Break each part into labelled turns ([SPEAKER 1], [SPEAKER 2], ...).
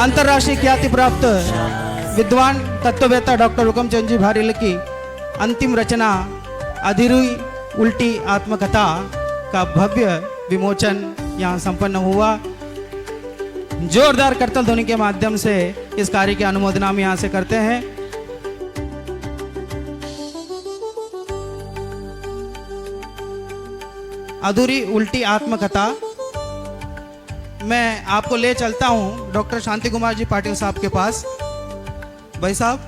[SPEAKER 1] अंतर्राष्ट्रीय ख्याति प्राप्त विद्वान तत्ववेत्ता डॉक्टर हुकमचंद जी भारेल की अंतिम रचना अधूरी उल्टी आत्मकथा का भव्य विमोचन यहाँ संपन्न हुआ। जोरदार करतल ध्वनि के माध्यम से इस कार्य की अनुमोदना हम यहाँ से करते हैं। अधूरी उल्टी आत्मकथा मैं आपको ले चलता हूँ डॉक्टर शांति कुमार जी पाटिल साहब के पास। भाई साहब,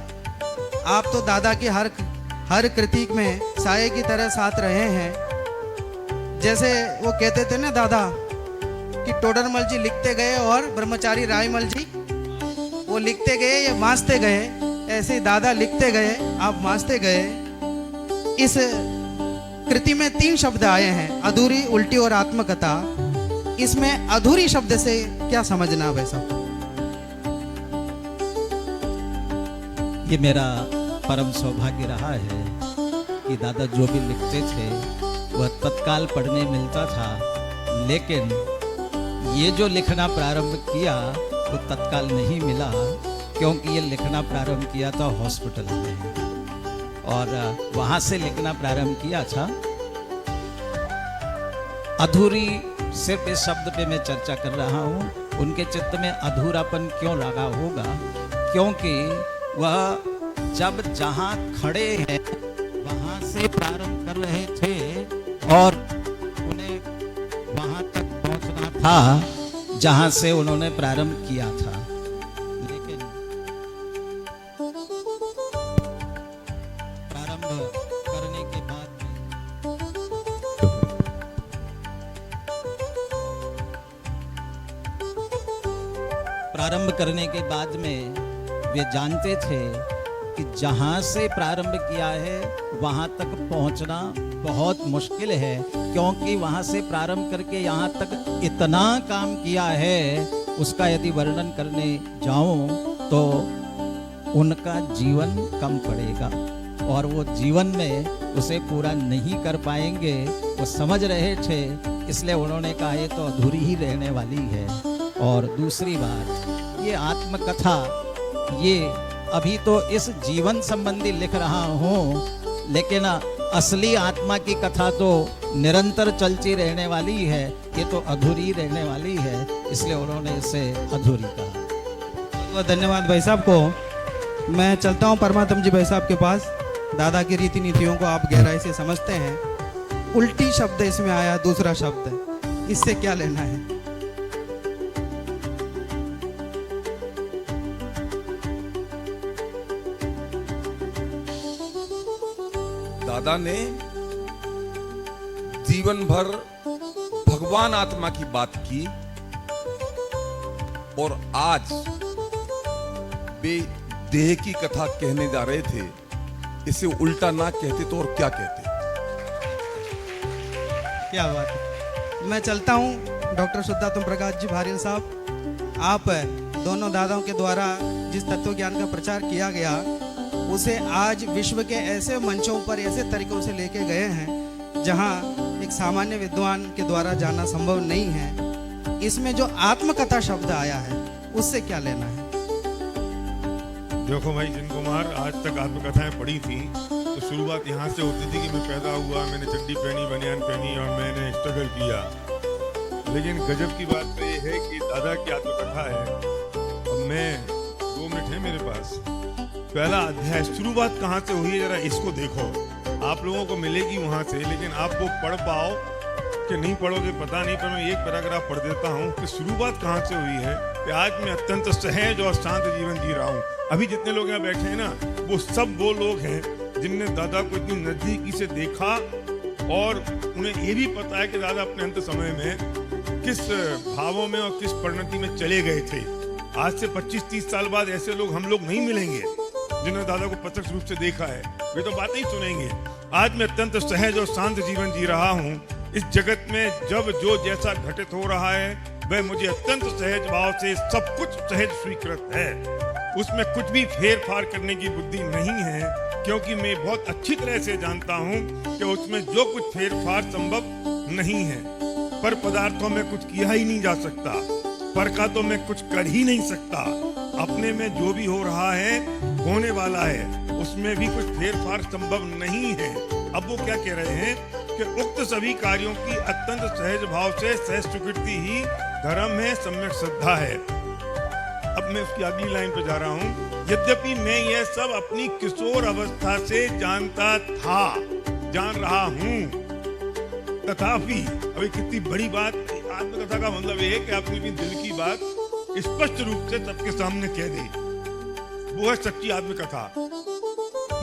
[SPEAKER 1] आप तो दादा की हर कृति में साये की तरह साथ रहे हैं। जैसे वो कहते थे ना दादा कि टोडरमल जी लिखते गए और ब्रह्मचारी रायमल जी वो लिखते गए या मांसते गए, ऐसे ही दादा लिखते गए, आप मांसते गए। इस कृति में 3 शब्द आए हैं, अधूरी, उल्टी और आत्मकथा। इसमें अधूरी शब्द से क्या समझना वैसा?
[SPEAKER 2] ये मेरा परम सौभाग्य रहा है कि दादा जो भी लिखते थे वह तत्काल पढ़ने मिलता था, लेकिन ये जो लिखना प्रारंभ किया वो तत्काल नहीं मिला, क्योंकि ये लिखना प्रारंभ किया था हॉस्पिटल में और वहाँ से लिखना प्रारंभ किया था। अधूरी सिर्फ इस शब्द पे मैं चर्चा कर रहा हूँ। उनके चित्त में अधूरापन क्यों लगा होगा? क्योंकि वह जब जहाँ खड़े हैं वहाँ से प्रारंभ कर रहे थे और उन्हें वहाँ तक पहुँचना था जहाँ से उन्होंने प्रारंभ किया था। लेकिन प्रारंभ करने के बाद में वे जानते थे कि जहां से प्रारंभ किया है वहां तक पहुंचना बहुत मुश्किल है, क्योंकि वहां से प्रारंभ करके यहां तक इतना काम किया है, उसका यदि वर्णन करने जाऊं तो उनका जीवन कम पड़ेगा और वो जीवन में उसे पूरा नहीं कर पाएंगे। वो समझ रहे थे, इसलिए उन्होंने कहा ये तो अधूरी ही रहने वाली है। और दूसरी बात, ये आत्मकथा, ये अभी तो इस जीवन संबंधी लिख रहा हूँ, लेकिन असली आत्मा की कथा तो निरंतर चलती रहने वाली है, ये तो अधूरी रहने वाली है, इसलिए उन्होंने इसे अधूरी कहा।
[SPEAKER 1] तो धन्यवाद भाई साहब को। मैं चलता हूँ परमात्म जी भाई साहब के पास। दादा की रीति नीतियों को आप गहराई से समझते हैं। उल्टी शब्द इसमें आया, दूसरा शब्द, इससे क्या लेना है?
[SPEAKER 3] दादा ने जीवन भर भगवान आत्मा की बात की और आज वे देह की कथा कहने जा रहे थे। इसे उल्टा ना कहते तो और क्या कहते?
[SPEAKER 1] क्या बात है। मैं चलता हूँ डॉक्टर शुद्धात्म प्रकाश जी भारेल साहब। आप दोनों दादाओं के द्वारा जिस तत्व ज्ञान का प्रचार किया गया उसे आज विश्व के ऐसे मंचों पर ऐसे तरीकों से लेके गए हैं जहां एक सामान्य विद्वान के द्वारा जाना संभव नहीं है। इसमें जो आत्मकथा शब्द आया है उससे क्या लेना है?
[SPEAKER 4] देखो भाई जिन कुमार, आज तक आत्मकथाएं पढ़ी थी तो शुरुआत यहाँ से होती थी कि मैं पैदा हुआ, मैंने चड्डी पहनी, बनियान पहनी और मैंने स्ट्रगल किया। लेकिन गजब की बात तो ये है कि दादा की आत्मकथा है। अब मैं 2 मिनट है मेरे पास। पहला अध्याय शुरुआत कहाँ से हुई है जरा इसको देखो। आप लोगों को मिलेगी वहां से, लेकिन आप वो पढ़ पाओ कि नहीं पढ़ोगे पता नहीं, पर मैं एक पैराग्राफ पढ़ देता हूँ कि शुरुआत कहाँ से हुई है कि आज मैं अत्यंत सहज और शांत जीवन जी रहा हूँ। अभी जितने लोग यहाँ बैठे हैं ना, वो सब वो लोग हैं जिनने दादा को इतनी नजदीकी से देखा और उन्हें ये भी पता है कि दादा अपने अंत समय में किस भावों में और किस परिणति में चले गए थे। आज से 25-30 साल बाद ऐसे लोग हम लोग नहीं मिलेंगे जिन्होंने दादा को प्रत्यक्ष रूप से देखा है। वे तो बातें ही सुनेंगे। आज मैं अत्यंत सहज और शांत जीवन जी रहा हूँ। इस जगत में जब जो जैसा घटित हो रहा है वह मुझे अत्यंत सहज भाव से सब कुछ सहज स्वीकृत है। उसमें कुछ भी फेर फार करने की बुद्धि नहीं है, क्योंकि मैं बहुत अच्छी तरह से जानता हूँ कि उसमें जो कुछ फेर फार संभव नहीं है। पर पदार्थों में कुछ किया ही नहीं जा सकता। पर का तो मैं कुछ कर ही नहीं सकता। अपने में जो भी हो रहा है, होने वाला है, उसमें भी कुछ फेरफार संभव नहीं है। अब वो क्या कह रहे हैं कि उक्त सभी कार्यों की अत्यंत सहज भाव से सहज स्वीकृति ही धर्म है, सम्यक श्रद्धा है। अब मैं उसकी अगली लाइन पे जा रहा हूँ। यद्यपि मैं यह सब अपनी किशोर अवस्था से जानता था, जान रहा हूँ, तथापि अभी कितनी बड़ी बात। आत्मकथा का मतलब ये है कि अपनी दिल की बात स्पष्ट रूप से सबके सामने कह दे, वो है सच्ची आत्मकथा।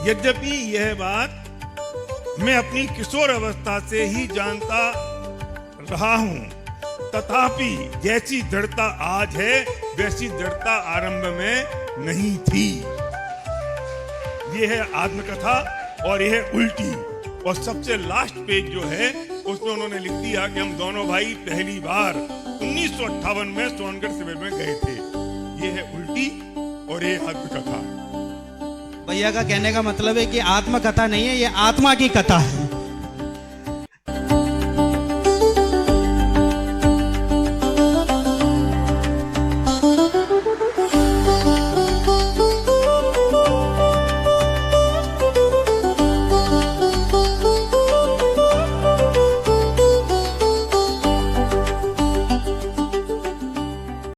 [SPEAKER 4] यद्यपि यह बात मैं अपनी किशोर अवस्था से ही जानता रहा हूं, तथापि जैसी दृढ़ता आज है वैसी दृढ़ता आरंभ में नहीं थी। यह है आत्मकथा और यह है उल्टी। और सबसे लास्ट पेज जो है उसमें उन्होंने लिख दिया कि हम दोनों भाई पहली बार 1958 में सोनगढ़ शिविर में गए थे। ये है उल्टी और ये आत्मकथा।
[SPEAKER 1] भैया का कहने का मतलब है कि आत्मकथा नहीं है, ये आत्मा की कथा है।